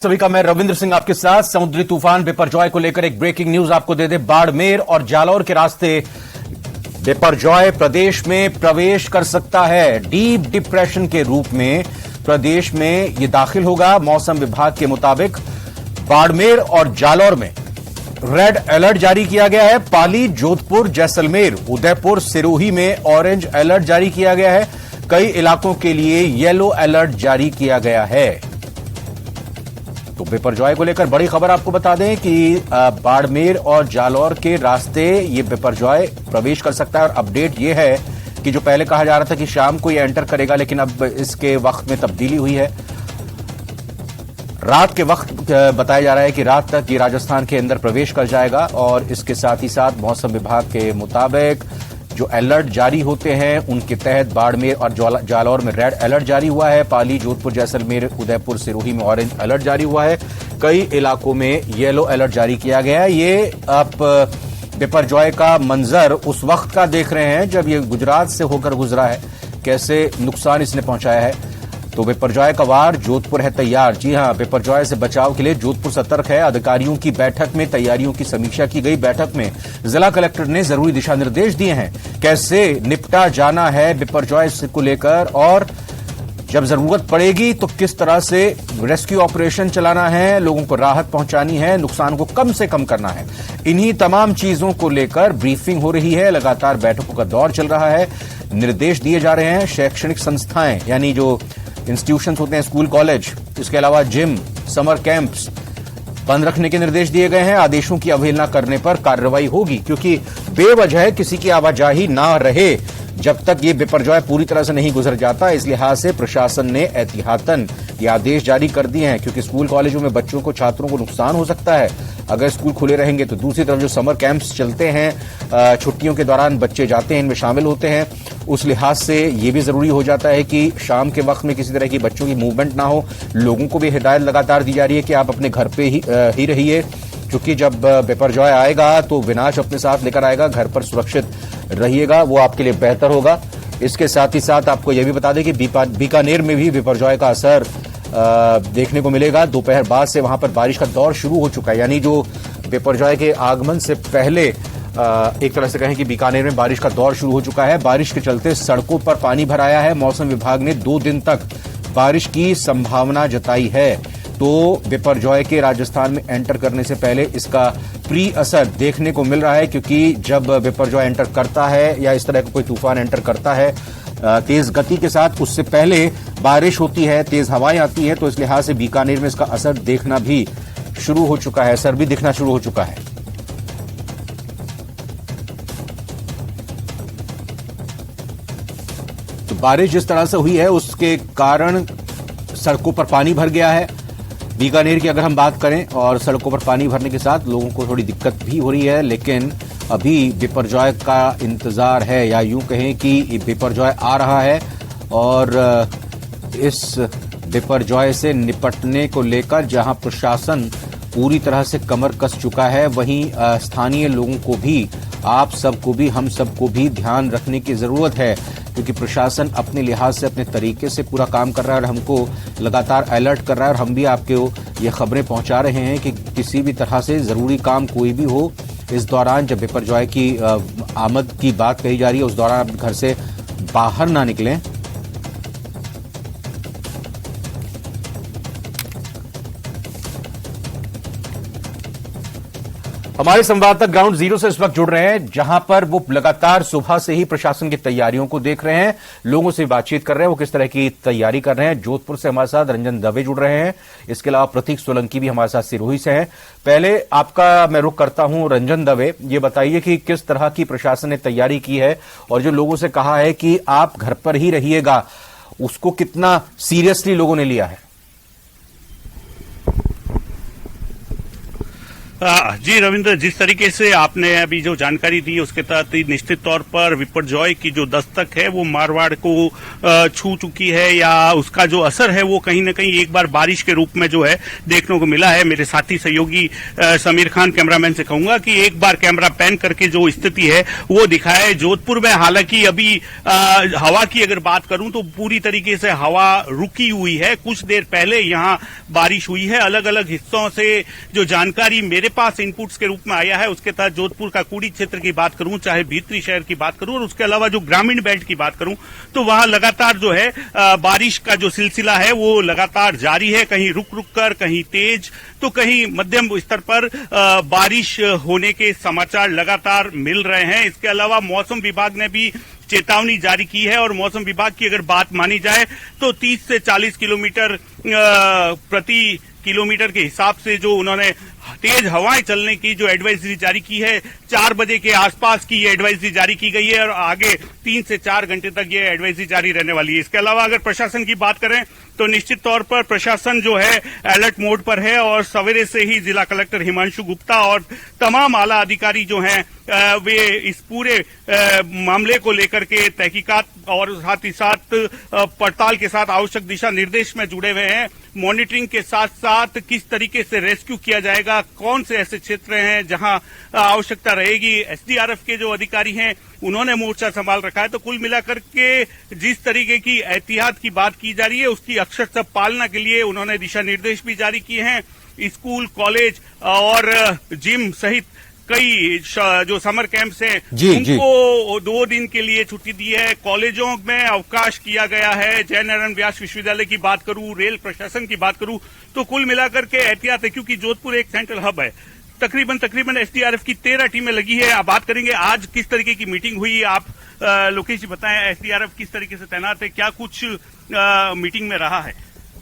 सभी का मैं रविंद्र सिंह आपके साथ। समुद्री तूफान बिपरजॉय को लेकर एक ब्रेकिंग न्यूज आपको दे दे। बाड़मेर और जालौर के रास्ते बिपरजॉय प्रदेश में प्रवेश कर सकता है। डीप डिप्रेशन के रूप में प्रदेश में यह दाखिल होगा। मौसम विभाग के मुताबिक बाड़मेर और जालौर में रेड अलर्ट जारी किया गया है। पाली, जोधपुर, जैसलमेर, उदयपुर, सिरोही में ऑरेंज अलर्ट जारी किया गया है। कई इलाकों के लिए येलो अलर्ट जारी किया गया है। तो बिपरजॉय को लेकर बड़ी खबर आपको बता दें कि बाड़मेर और जालौर के रास्ते ये बिपरजॉय प्रवेश कर सकता है। और अपडेट ये है कि जो पहले कहा जा रहा था कि शाम को ये एंटर करेगा, लेकिन अब इसके वक्त में तब्दीली हुई है। रात के वक्त बताया जा रहा है कि रात तक ये राजस्थान के अंदर प्रवेश कर जाएगा। और इसके साथ ही साथ मौसम विभाग के मुताबिक जो अलर्ट जारी होते हैं उनके तहत बाड़मेर और जालौर में रेड अलर्ट जारी हुआ है। पाली, जोधपुर, जैसलमेर, उदयपुर, सिरोही में ऑरेंज अलर्ट जारी हुआ है। कई इलाकों में येलो अलर्ट जारी किया गया है। ये आप बिपरजॉय का मंजर उस वक्त का देख रहे हैं जब ये गुजरात से होकर गुजरा है, कैसे नुकसान इसने पहुंचाया है। तो बिपरजॉय का वार जोधपुर है तैयार। जी हां, बिपरजॉय से बचाव के लिए जोधपुर सतर्क है। अधिकारियों की बैठक में तैयारियों की समीक्षा की गई। बैठक में जिला कलेक्टर ने जरूरी दिशा निर्देश दिए हैं, कैसे निपटा जाना है बिपरजॉय को लेकर, और जब जरूरत पड़ेगी तो किस तरह से रेस्क्यू ऑपरेशन चलाना है, लोगों को राहत पहुंचानी है, नुकसान को कम से कम करना है। इन्हीं तमाम चीजों को लेकर ब्रीफिंग हो रही है। लगातार बैठकों का दौर चल रहा है। निर्देश दिए जा रहे हैं। शैक्षणिक संस्थाएं यानी जो इंस्टीट्यूशंस होते हैं, स्कूल, कॉलेज, इसके अलावा जिम, समर कैंप्स बंद रखने के निर्देश दिए गए हैं। आदेशों की अवहेलना करने पर कार्रवाई होगी, क्योंकि बेवजह किसी की आवाजाही ना रहे जब तक ये बिपरजॉय पूरी तरह से नहीं गुजर जाता। इस लिहाज से प्रशासन ने एहतियातन ये आदेश जारी कर दिए हैं, क्योंकि स्कूल कॉलेजों में बच्चों को, छात्रों को नुकसान हो सकता है अगर स्कूल खुले रहेंगे। तो दूसरी तरफ जो समर कैंप्स चलते हैं, छुट्टियों के दौरान बच्चे जाते हैं, इनमें शामिल होते हैं, उस लिहाज से ये भी जरूरी हो जाता है कि शाम के वक्त में किसी तरह की बच्चों की मूवमेंट ना हो। लोगों को भी हिदायत लगातार दी जा रही है कि आप अपने घर पे ही रहिए, क्योंकि जब बिपरजॉय आएगा तो विनाश अपने साथ लेकर आएगा। घर पर सुरक्षित रहिएगा, वो आपके लिए बेहतर होगा। इसके साथ ही साथ आपको यह भी बता दें कि बीकानेर में भी बिपरजॉय का असर देखने को मिलेगा। दोपहर बाद से वहां पर बारिश का दौर शुरू हो चुका है, यानी जो बिपरजॉय के आगमन से पहले एक तरह से कहें कि बीकानेर में बारिश का दौर शुरू हो चुका है। बारिश के चलते सड़कों पर पानी भर आया है। मौसम विभाग ने 2 दिन तक बारिश की संभावना जताई है। तो बिपरजॉय के राजस्थान में एंटर करने से पहले इसका प्री असर देखने को मिल रहा है, क्योंकि जब बिपरजॉय एंटर करता है या इस तरह का कोई तूफान एंटर करता है तेज गति के साथ, उससे पहले बारिश होती है, तेज हवाएं आती है। तो इस लिहाज से बीकानेर में इसका असर देखना भी शुरू हो चुका है, असर भी दिखना शुरू हो चुका है। तो बारिश जिस तरह से हुई है उसके कारण सड़कों पर पानी भर गया है। बीकानेर की अगर हम बात करें, और सड़कों पर पानी भरने के साथ लोगों को थोड़ी दिक्कत भी हो रही है, लेकिन अभी बिपरजॉय का इंतजार है, या यूं कहें कि बिपरजॉय आ रहा है। और इस बिपरजॉय से निपटने को लेकर जहां प्रशासन पूरी तरह से कमर कस चुका है, वहीं स्थानीय लोगों को भी, आप सबको भी, हम सबको भी ध्यान रखने की जरूरत है, क्योंकि प्रशासन अपने लिहाज से, अपने तरीके से पूरा काम कर रहा है और हमको लगातार अलर्ट कर रहा है। और हम भी आपको ये खबरें पहुंचा रहे हैं कि किसी भी तरह से जरूरी काम कोई भी हो, इस दौरान जब बिपरजॉय की आमद की बात कही जा रही है, उस दौरान आप घर से बाहर ना निकलें। हमारे संवाददाता ग्राउंड जीरो से इस वक्त जुड़ रहे हैं, जहां पर वो लगातार सुबह से ही प्रशासन की तैयारियों को देख रहे हैं, लोगों से बातचीत कर रहे हैं, वो किस तरह की तैयारी कर रहे हैं। जोधपुर से हमारे साथ रंजन दवे जुड़ रहे हैं, इसके अलावा प्रतीक सोलंकी भी हमारे साथ सिरोही से हैं। पहले आपका मैं रुख करता हूं रंजन दवे, ये बताइए कि किस तरह की प्रशासन ने तैयारी की है, और जो लोगों से कहा है कि आप घर पर ही रहिएगा, उसको कितना सीरियसली लोगों ने लिया है। जी रविंद्र, जिस तरीके से आपने अभी जो जानकारी दी उसके तहत निश्चित तौर पर विपर्जॉय की जो दस्तक है वो मारवाड़ को छू चुकी है, या उसका जो असर है वो कहीं न कहीं एक बार बारिश के रूप में जो है देखने को मिला है। मेरे साथी सहयोगी समीर खान कैमरामैन से कहूंगा कि एक बार कैमरा पैन करके जो स्थिति है वो दिखाए। जोधपुर में हालांकि अभी हवा की अगर बात करूं तो पूरी तरीके से हवा रुकी हुई है। कुछ देर पहले यहाँ बारिश हुई है। अलग अलग हिस्सों से जो जानकारी मेरे पास इनपुट्स के रूप में आया है उसके तहत जोधपुर का कुड़ी क्षेत्र की बात करूं, चाहे भीतरी शहर की बात करूं, और उसके अलावा जो ग्रामीण बेल्ट की बात करूं तो वहां लगातार जो है बारिश का जो सिलसिला है वो लगातार जारी है। कहीं रुक रुक कर, कहीं तेज तो कहीं मध्यम स्तर पर बारिश होने के समाचार लगातार मिल रहे हैं। इसके अलावा मौसम विभाग ने भी चेतावनी जारी की है, और मौसम विभाग की अगर बात मानी जाए तो 30 से 40 किलोमीटर प्रति किलोमीटर के हिसाब से जो उन्होंने तेज हवाएं चलने की जो एडवाइजरी जारी की है, 4 बजे के आसपास की ये एडवाइजरी जारी की गई है और आगे 3 से 4 घंटे तक ये एडवाइजरी जारी रहने वाली है। इसके अलावा अगर प्रशासन की बात करें तो निश्चित तौर पर प्रशासन जो है अलर्ट मोड पर है, और सवेरे से ही जिला कलेक्टर हिमांशु गुप्ता और तमाम आला अधिकारी जो हैं वे इस पूरे मामले को लेकर के तहकीकात और साथ ही साथ पड़ताल के साथ आवश्यक दिशा निर्देश में जुड़े हुए हैं। मॉनिटरिंग के साथ साथ किस तरीके से रेस्क्यू किया जाएगा, कौन से ऐसे क्षेत्र हैं जहां आवश्यकता रहेगी। एसडीआरएफ के जो अधिकारी हैं उन्होंने मोर्चा संभाल रखा है। तो कुल मिलाकर के जिस तरीके की एहतियात की बात की जा रही है उसकी अक्षरशः पालना के लिए उन्होंने दिशा निर्देश भी जारी किए हैं। स्कूल, कॉलेज और जिम सहित कई जो समर कैंप्स हैं उनको 2 दिन के लिए छुट्टी दी है। कॉलेजों में अवकाश किया गया है। जयनारायण व्यास विश्वविद्यालय की बात करूं, रेल प्रशासन की बात करूं तो कुल मिलाकर के एहतियात है, क्योंकि जोधपुर एक सेंट्रल हब है। तकरीबन एसडीआरएफ की 13 टीमें लगी है। आप बात करेंगे आज किस तरीके की मीटिंग हुई, आप लोकेश जी बताएं एसडीआरएफ किस तरीके से तैनात है, क्या कुछ मीटिंग में रहा है।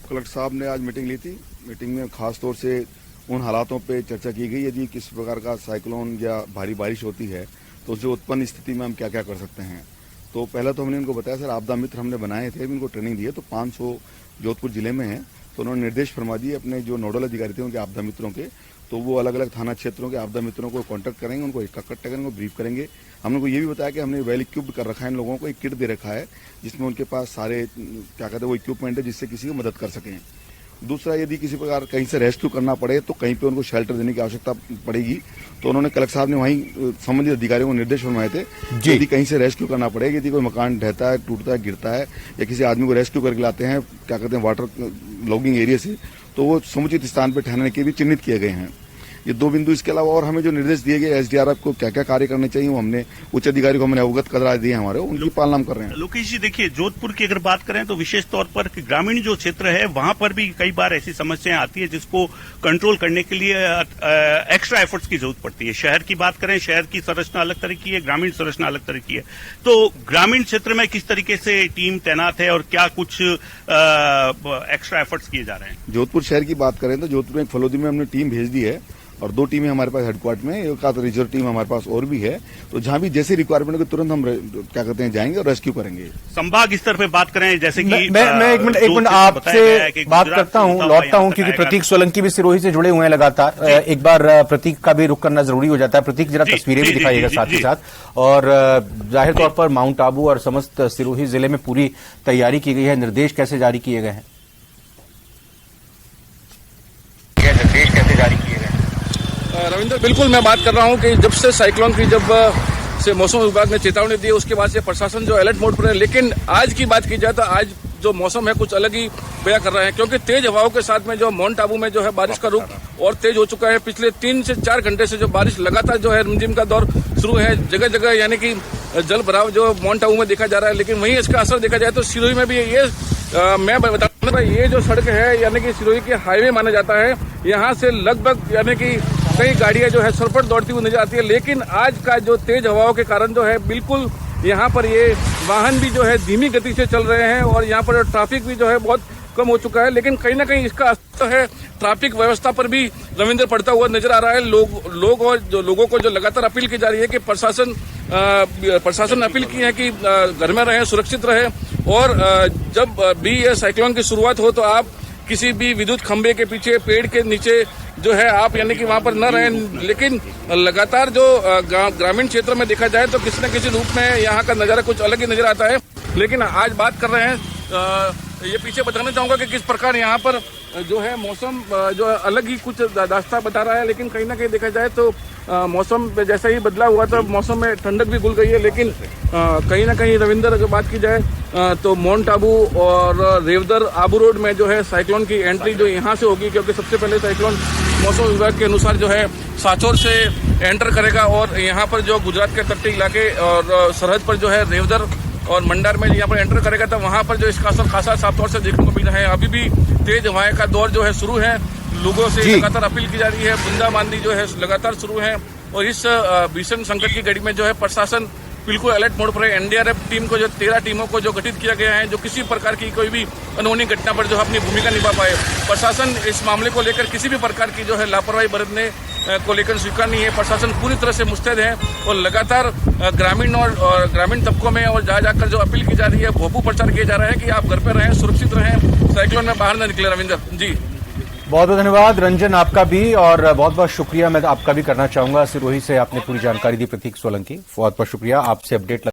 कलेक्टर साहब ने आज मीटिंग ली थी। मीटिंग में खास तौर से उन हालातों पे चर्चा की गई यदि किस प्रकार का साइक्लोन या भारी बारिश होती है तो जो उत्पन्न स्थिति में हम क्या क्या कर सकते हैं। तो पहले तो हमने इनको बताया सर आपदा मित्र हमने बनाए थे, इनको ट्रेनिंग दी है, तो 500 जोधपुर जिले में है। तो उन्होंने निर्देश फरमा दिए अपने जो नोडल अधिकारी थे उनके आपदा मित्रों के, तो वो अलग अलग थाना क्षेत्रों के आपदा मित्रों को कॉन्टैक्ट करेंगे, उनको इकट्ठा करेंगे, उनको ब्रीफ करेंगे। हमने उनको ये भी बताया कि हमने वेल इक्विप्ड कर रखा है इन लोगों को, एक किट दे रखा है जिसमें उनके पास सारे क्या कहते हैं वो इक्विपमेंट है जिससे किसी की मदद कर सकें। दूसरा, यदि किसी प्रकार कहीं से रेस्क्यू करना पड़े तो कहीं पे उनको शेल्टर देने की आवश्यकता पड़ेगी। तो उन्होंने कलेक्टर साहब ने वहीं संबंधित अधिकारियों को निर्देश फरमाए थे यदि कहीं से रेस्क्यू करना पड़े, यदि कोई मकान ढहता है, टूटता है, गिरता है या किसी आदमी को रेस्क्यू करके लाते हैं क्या कहते हैं वाटर लॉगिंग एरिया से, तो वो समुचित स्थान पर ठहरने के भी चिन्हित किए गए हैं। ये 2 बिंदु। इसके अलावा और हमें जो निर्देश दिए गए एसडीआरएफ को क्या क्या कार्य करने चाहिए वो हमने उच्च अधिकारी को हमने अवगत करा दिए हमारे, उनकी पालना हम कर रहे हैं। लोकेश जी देखिए, जोधपुर की अगर बात करें तो विशेष तौर पर ग्रामीण जो क्षेत्र है वहां पर भी कई बार ऐसी समस्याएं आती है जिसको कंट्रोल करने के लिए एक्स्ट्रा एफर्ट्स की जरूरत पड़ती है। शहर की बात करें, शहर की संरचना अलग तरह की है, ग्रामीण संरचना अलग तरह की है। तो ग्रामीण क्षेत्र में किस तरीके से टीम तैनात है और क्या कुछ एक्स्ट्रा एफर्ट्स किए जा रहे हैं। जोधपुर शहर की बात करें तो जोधपुर में फलोदी में हमने टीम भेज दी है और 2 टीमें हमारे पास हेडक्वार्टर में, एक आध रिजर्व टीम हमारे पास और भी है। तो जहां भी जैसे रिक्वायरमेंट हो तुरंत हम क्या कहते हैं जाएंगे और रेस्क्यू करेंगे। संभाग स्तर पे बात करें जैसे कि मैं एक मिनट आपसे बात करता हूं, लौटता हूं क्योंकि प्रतीक सोलंकी भी सिरोही से जुड़े हुए हैं लगातार। एक बार प्रतीक का भी रुख करना जरूरी हो जाता है। प्रतीक जरा तस्वीरें भी दिखाइएगा साथ ही साथ। और जाहिर तौर पर माउंट आबू और समस्त सिरोही जिले में पूरी तैयारी की गई है। निर्देश कैसे जारी किए गए हैं? निर्देश कैसे जारी किए गए? रविंद्र, बिल्कुल मैं बात कर रहा हूं कि जब से साइक्लोन की जब से मौसम विभाग ने चेतावनी दी उसके बाद से प्रशासन जो अलर्ट मोड पर है। लेकिन आज की बात की जाए तो आज जो मौसम है कुछ अलग ही बयां कर रहे हैं, क्योंकि तेज हवाओं के साथ में जो माउंट आबू में जो है बारिश का रुख और तेज हो चुका है। पिछले 3 से 4 घंटे से जो बारिश लगातार जो है रिमझिम का दौर शुरू है। जगह जगह यानी कि जल भराव जो माउंट आबू में देखा जा रहा है। लेकिन वहीं इसका असर देखा जाए तो सिरोही में भी ये मैं बता दूं ये जो सड़क है यानी कि सिरोही की हाईवे माना जाता है, यहाँ से लगभग यानी कि कई गाड़ियां जो है सरपट दौड़ती हुई नजर आती है। लेकिन आज का जो तेज हवाओं के कारण जो है बिल्कुल यहाँ पर ये वाहन भी जो है धीमी गति से चल रहे हैं और यहाँ पर ट्रैफिक भी जो है बहुत कम हो चुका है। लेकिन कहीं ना कहीं इसका असर है ट्रैफिक व्यवस्था पर भी रविंद्र पड़ता हुआ नजर आ रहा है। लोगों को जो लगातार अपील की जा रही है कि प्रशासन अपील की है कि घर में रहें, सुरक्षित रहें और जब भी ये साइक्लोन की शुरुआत हो तो आप किसी भी विद्युत खंभे के पीछे, पेड़ के नीचे जो है आप यानी कि वहां पर न रहें। लेकिन लगातार जो ग्रामीण क्षेत्र में देखा जाए तो किसी न किसी रूप में यहाँ का नजारा कुछ अलग ही नजर आता है। लेकिन आज बात कर रहे हैं, ये पीछे बताना चाहूंगा कि किस प्रकार यहाँ पर जो है मौसम जो अलग ही कुछ दास्ता बता रहा है। लेकिन कहीं ना कहीं देखा जाए तो मौसम जैसा ही बदला हुआ था, मौसम में ठंडक भी घुल गई है। लेकिन कहीं ना कहीं रविंदर अगर बात की जाए तो माउंट आबू और रेवदर आबू रोड में जो है साइक्लोन की एंट्री जो यहाँ से होगी, क्योंकि सबसे पहले साइक्लोन मौसम विभाग के अनुसार जो है सांचौर से एंटर करेगा और यहाँ पर जो गुजरात के तटीय इलाके और सरहद पर जो है रेवदर और मंडार में यहाँ पर एंटर करेगा, तो वहां पर जो इसका असर खासा साफ तौर से देखने को मिल रहा है। अभी भी तेज हवाएं का दौर जो है शुरू है, लोगों से लगातार अपील की जा रही है, बूंदाबांदी जो है लगातार शुरू है। और इस भीषण संकट की घड़ी में जो है प्रशासन बिल्कुल अलर्ट मोड पर है। एनडीआरएफ टीम को जो 13 टीमों को जो गठित किया गया है, जो किसी प्रकार की कोई भी अनहोनी घटना पर जो अपनी भूमिका निभा पाए। प्रशासन इस मामले को लेकर किसी भी प्रकार की जो है लापरवाही बरतने को लेकर स्वीकार नहीं है। प्रशासन पूरी तरह से मुस्तैद है और लगातार ग्रामीण और ग्रामीण तबकों में और जहाँ जाकर जो अपील की जा रही है, भोपू प्रचार किया जा रहा है कि आप घर पर रहें, सुरक्षित रहें, साइक्लोन में बाहर न निकले। रविंदर जी, बहुत बहुत धन्यवाद रंजन आपका भी, और बहुत बहुत शुक्रिया मैं आपका भी करना चाहूंगा। सिरोही से आपने पूरी जानकारी दी प्रतीक सोलंकी, बहुत बहुत शुक्रिया। आपसे अपडेट